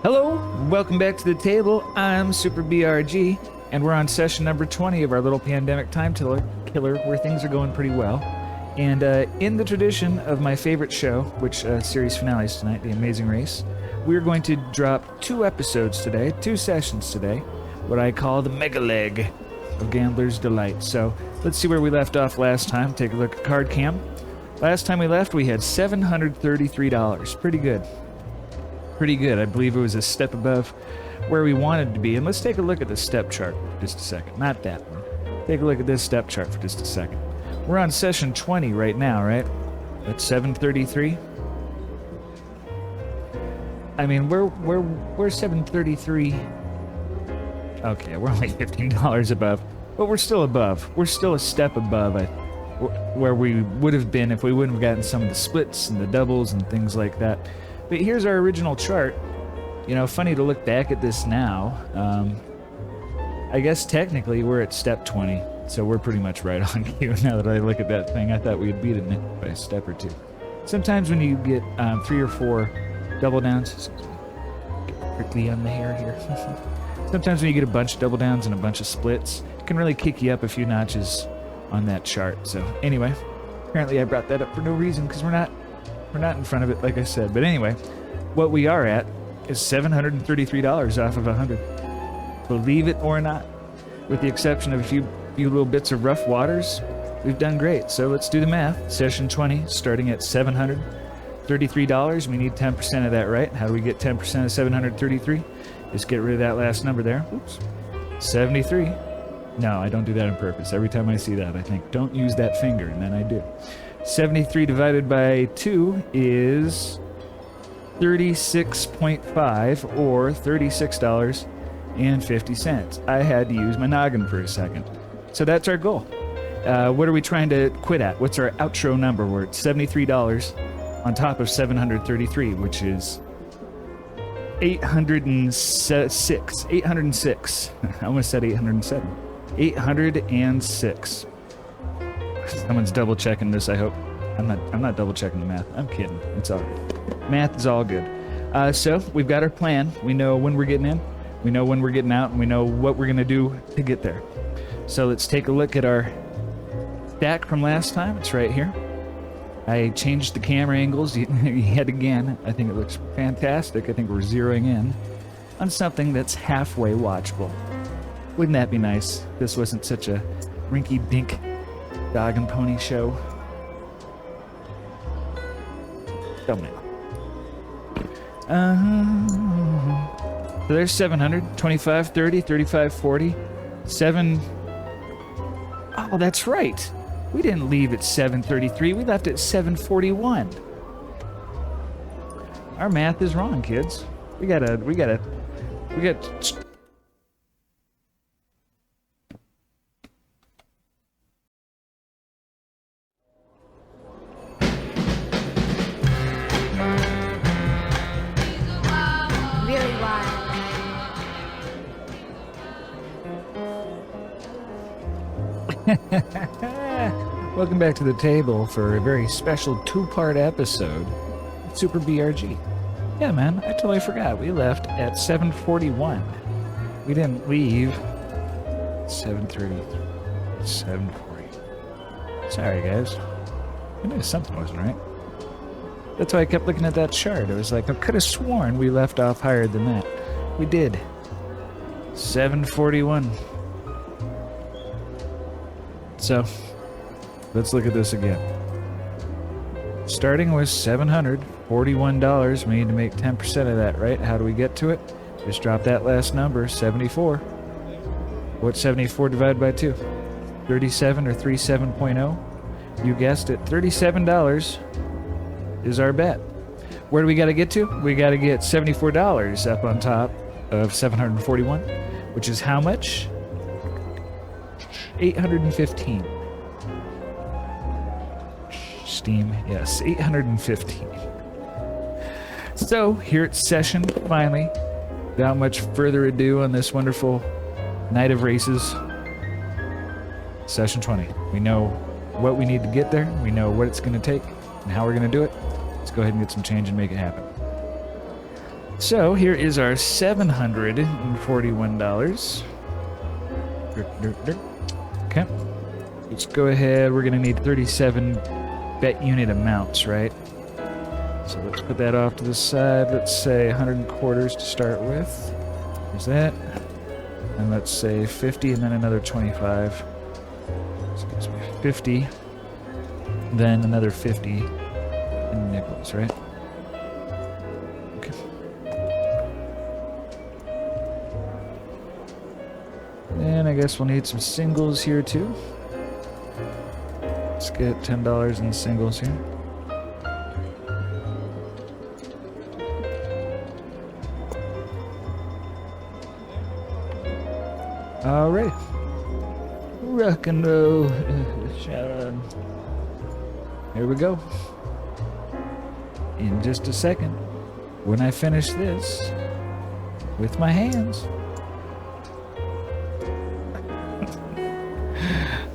Hello, welcome back to the table. I'm Super BRG, and we're on session number 20 of our little pandemic time killer, where things are going pretty well. And in the tradition of my favorite show, which series finale is tonight, The Amazing Race, we're going to drop 2 episodes today, 2 sessions today, what I call the mega leg of Gambler's Delight. So let's see where we left off last time. Take a look at card cam. Last time we left, we had $733. Pretty good. Pretty good. I believe it was a step above where we wanted to be. And let's take a look at the step chart for just a second. Not that one. Take a look at this step chart for just a second. We're on session 20 right now, right? At 733. I mean, we're 733. Okay, we're only $15 above, but we're still above. We're still a step above where we would have been if we wouldn't have gotten some of the splits and the doubles and things like that. But here's our original chart. You know, funny to look back at this now. I guess technically we're at step 20, so we're pretty much right on cue now that I look at that thing. I thought we'd beat it by a step or two. Sometimes when you get 3 or 4 double downs, get quickly on the hair here. Sometimes when you get a bunch of double downs and a bunch of splits, it can really kick you up a few notches on that chart. So anyway, apparently I brought that up for no reason because we're not in front of it, like I said. But anyway, what we are at is $733 off of 100. Believe it or not, with the exception of a few little bits of rough waters, we've done great. So let's do the math. Session 20, starting at $733. We need 10% of that, right? How do we get 10% of 733? Just get rid of that last number there. Oops. 73. No, I don't do that on purpose. Every time I see that, I think, don't use that finger, and then I do. 73 divided by 2 is 36.5, or $36.50. I had to use my noggin for a second. So that's our goal. What are we trying to quit at? What's our outro number? We're at $73 on top of 733, which is 806. 806. I almost said 807. 806. Someone's double checking this, I hope. I'm not double checking the math. I'm kidding. It's all good. Math is all good. So we've got our plan. We know when we're getting in, we know when we're getting out, and we know what we're gonna do to get there. So let's take a look at our stack from last time. It's right here. I changed the camera angles yet again. I think it looks fantastic. I think we're zeroing in on something that's halfway watchable. Wouldn't that be nice? This wasn't such a rinky-dink dog and pony show. Thumbnail. So there's 700, 25, 30, 35, 40, 7. Oh, that's right. We didn't leave at 733. We left at 741. Our math is wrong, kids. We got Welcome back to the table for a very special 2-part episode of Super BRG. Yeah, man, I totally forgot. We left at 741. We didn't leave 7:30, 7:40. Sorry, guys. I knew something wasn't right. That's why I kept looking at that chart. It was like, I could have sworn we left off higher than that. We did. 741. So, let's look at this again. Starting with $741, we need to make 10% of that, right? How do we get to it? Just drop that last number, 74. What's 74 divided by 2? 37 or 37.0? You guessed it, $37 is our bet. Where do we got to get to? We got to get $74 up on top of 741, which is how much? 815. Steam, yes, 815. So here at session, finally, without much further ado on this wonderful night of races, session 20. We know what we need to get there, we know what it's going to take, and how we're going to do it. Let's go ahead and get some change and make it happen. So here is our $741. Okay. Let's go ahead. We're going to need 37 bet unit amounts, right? So let's put that off to the side. Let's say 100 quarters to start with. There's that. And let's say 50 and then another 25. Excuse me. 50. Then another 50 in nickels, right? Okay. And I guess we'll need some singles here too. Let's get $10 in singles here. All right. Rock and roll. Sharon. Here we go. In just a second, when I finish this with my hands.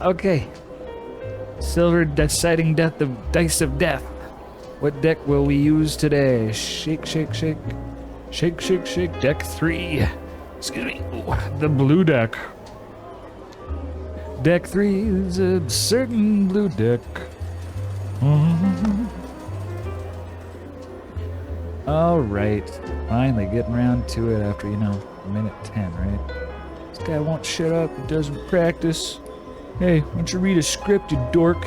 Okay. Silver deciding death of dice of death. What deck will we use today? Shake, shake, shake. Shake, shake, shake. Deck 3. Excuse me. Ooh, the blue deck. Deck 3 is a certain blue deck. All right. Finally getting around to it after, minute 10, right? This guy won't shut up. He doesn't practice. Hey, why don't you read a script, you dork?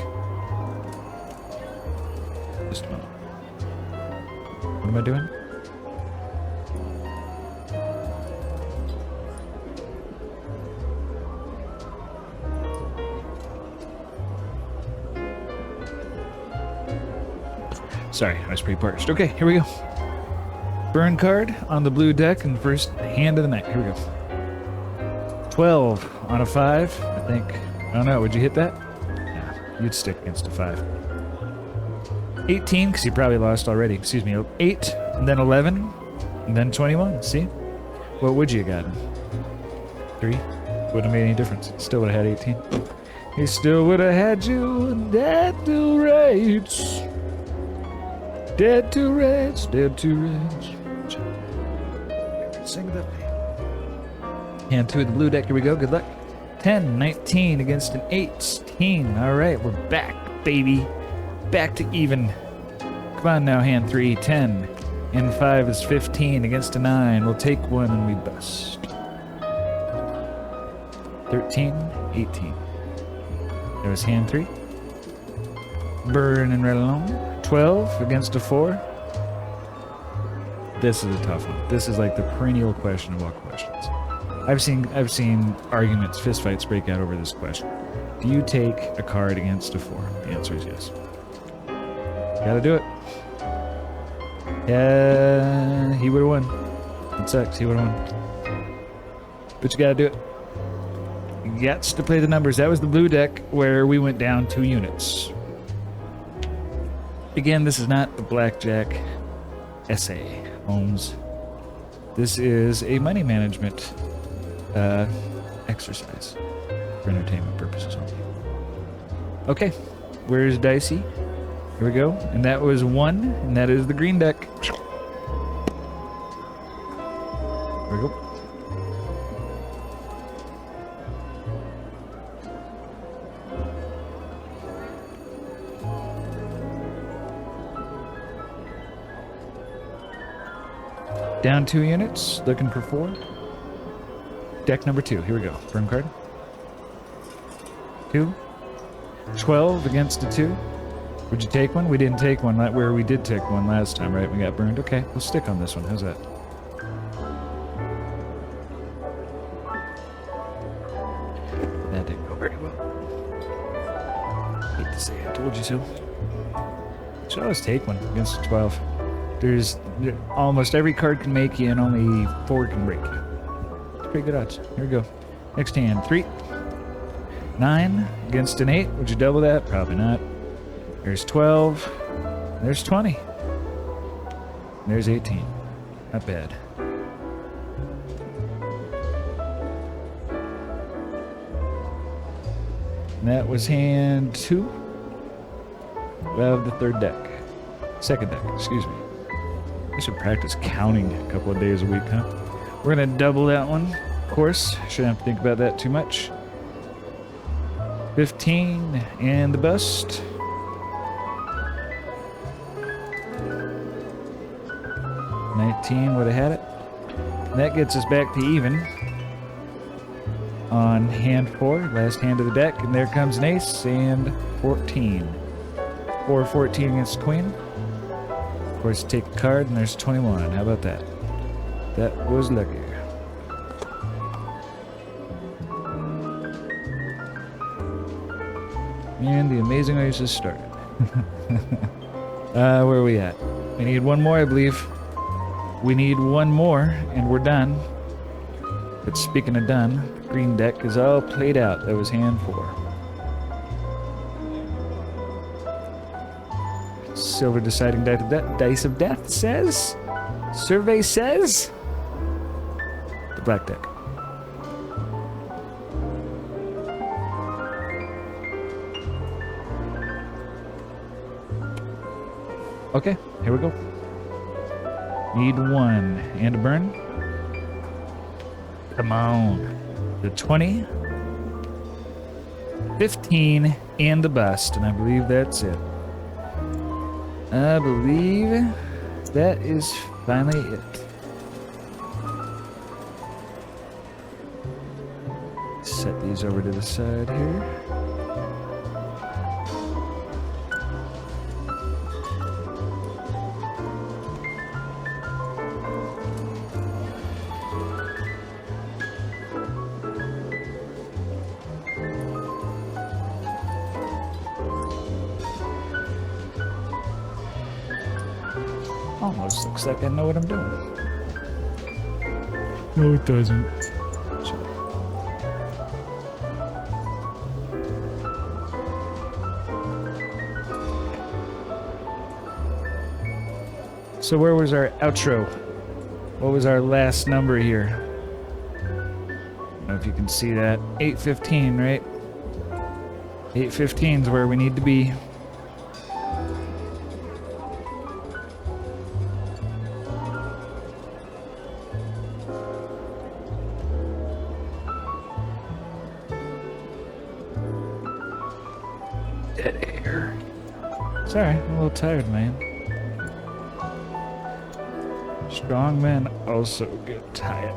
Just a moment. What am I doing? Sorry, I was pretty parched. Okay, here we go. Burn card on the blue deck and first hand of the night. Here we go. 12 on a 5, I think. I don't know, would you hit that? Yeah, you'd stick against a 5. 18, because you probably lost already. Excuse me, 8, and then 11, and then 21. See? What would you have gotten? 3? Wouldn't have made any difference. Still would have had 18. He still would have had you dead to rights. Dead to rage, dead to rage. Sing that. Hand 2 of the blue deck, here we go, good luck. 10, 19 against an 18. All right, we're back, baby. Back to even. Come on now, hand 3, 10. And 5 is 15 against a 9. We'll take 1 and we bust. 13, 18. There was hand 3. Burning right along. 12 against a 4. This is a tough one. This is like the perennial question of all questions. I've seen arguments, fistfights break out over this question. Do you take a card against a 4? The answer is yes. Gotta do it. Yeah, he would have won. It sucks, he would have won. But you gotta do it. You gots to play the numbers. That was the blue deck where we went down 2 units. Again, this is not the blackjack essay, Holmes. This is a money management exercise for entertainment purposes only. Okay, where's Dicey? Here we go. And that was 1, and that is the green deck. There we go. Down 2 units, looking for 4. Deck number 2, here we go. Burn card. 2. 12 against a 2. Would you take one? We didn't take one, where we did take one last time, right? We got burned. Okay, we'll stick on this one. How's that? That didn't go very well. Hate to say I told you so. Should always take one against a 12. Almost every card can make you and only 4 can break you. It's pretty good odds. Here we go. Next hand, 3. 9 against an 8. Would you double that? Probably not. There's 12. There's 20. There's 18. Not bad. And that was hand 2 of the third deck. Second deck, excuse me. I should practice counting a couple of days a week, huh? We're gonna double that one, of course. Shouldn't have to think about that too much. 15 and the bust. 19 would have had it. And that gets us back to even on hand 4, last hand of the deck, and there comes an ace and 14. 4-14 against queen. Of course, take a card and there's 21. How about that? That was lucky. And the amazing race has started. Where are we at? We need one more, I believe. We need one more, and we're done. But speaking of done, the green deck is all played out. That was hand 4. Silver deciding dice of death says. Survey says. The black deck. Okay, here we go. Need 1 and a burn. Come on. The 20. 15 and the bust, and I believe that's it. I believe that is finally it. Set these over to the side here. Almost looks like I know what I'm doing. No, it doesn't. So where was our outro? What was our last number here? I don't know if you can see that. 815, right? 815 is where we need to be. Dead air. Sorry, I'm a little tired, man. Strong men also get tired.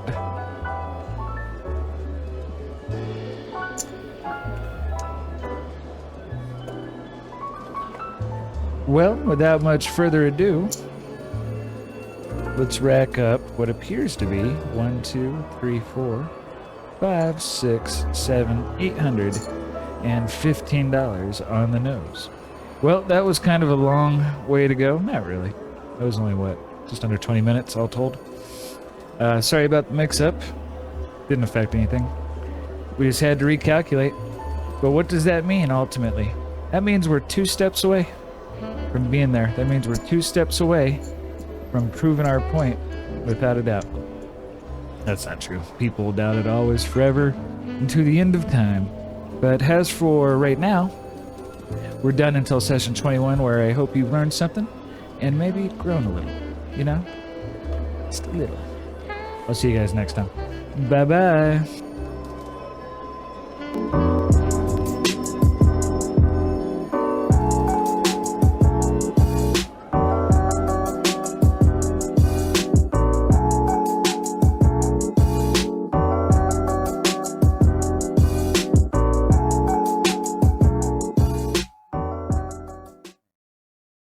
Well, without much further ado, let's rack up what appears to be 1, 2, 3, 4, 5, 6, 7, $815 on the nose. Well, that was kind of a long way to go. Not really. That was only, what, just under 20 minutes all told. Sorry about the mix-up. Didn't affect anything. We just had to recalculate. But what does that mean, ultimately? That means we're 2 steps away from being there. That means we're 2 steps away from proving our point, without a doubt. That's not true. People will doubt it always, forever, and to the end of time. But as for right now, we're done until session 21, where I hope you've learned something and maybe grown a little, you know? Just a little. I'll see you guys next time. Bye-bye.